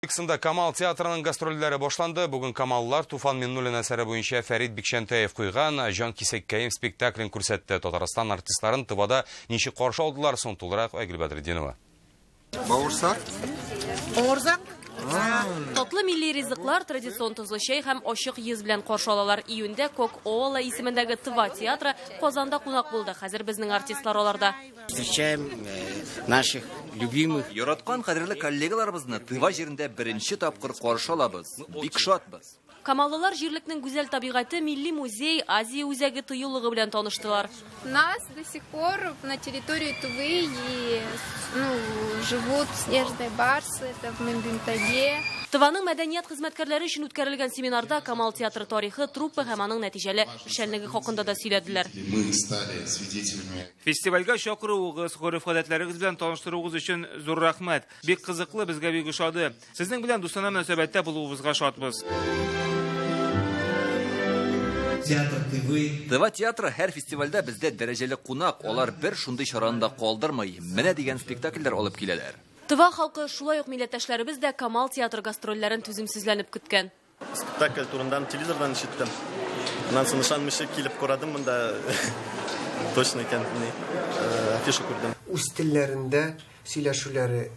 O'zbekistonda Камал театрының гастрольләре башланды. Бүген Камаллар Туфан Миннуллин әсәре буенча Фәрит Бикшәнтәев куйган Жан Кисәккәем спектаклен күрсәтте. Татарстан артистларын Тывада ничек каршы алдылар, соң тулырак Айгөл Бәдретдинова. Бауырсак? Бауырсак? Татлы милли ризыклар, традицион тозлы чәй һәм ачык йөз белән каршы алалар. Июньдә Кок Ола исемендәге Тыва театры Казанда кунак булды. Хәзер безнең артистлар аларда. Встречаем наших любимых. Яраткан кадерле коллегаларыбызны Тыва җирендә беренче тапкыр каршы алабыз. Бик шатбыз. Камаллылар җирлекнең гүзәл табигаты, милли музей, Азия үзәге тыюлыгы белән таныштылар. Нас до сих пор на территории Тувы живут снежные барсы, это в Мембинтаге. Тываның мәдәният хезмәткәрләре өчен үткәрелгән семинарда Камал театры тарихы, труппа һәм аның нәтиҗәле эшчәнлеге хакында да сөйләделәр. Мы стали свидетелями. Фестивальгә чакыруыгыз, гореф-гадәтләрегез белән таныштыруыгыз өчен зур рәхмәт. Бик кызыклы, безгә бик ошады. Сезнең белән дустана мөнәсәбәттә булуыгызга шатбыз. Тыва театры һәр фестивальдә бездә дәрәҗәле кунак, алар бер шундый чараны да калдырмый. Менә дигән спектакльләр алып киләләр. Тыва халкы шулай ук милләттәшләребез дә Камал театры гастрольләрен түземсезләнеп көткән. Спектакль турында телевизордан ишеттем. Аннан соң ышанмыйча килеп карадым, монда точно икән, афиша күрдем. Үз телләрендә сөйләшүләре,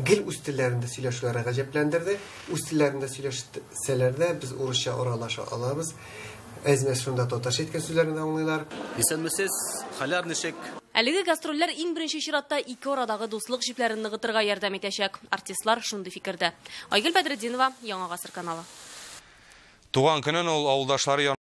гел үз телләрендә сөйләшүләре гаҗәпләндерде. Үз телләрендә сөйләшсәләр дә біз урысча аралаша алабыз. Әзмәс шунда татарча әйткән сүзләрне аңлыйлар. Исәнмесез, хәлләр ничек? Әлеге гастрольләр иң беренче чиратта ике арадагы дуслык җипләрен ныгытырга ярдәм итәчәк. Артистлар шундый фикердә. Айгөл Бәдретдинова, Яңа гасыр каналы. Туган көнен ул авылдашлары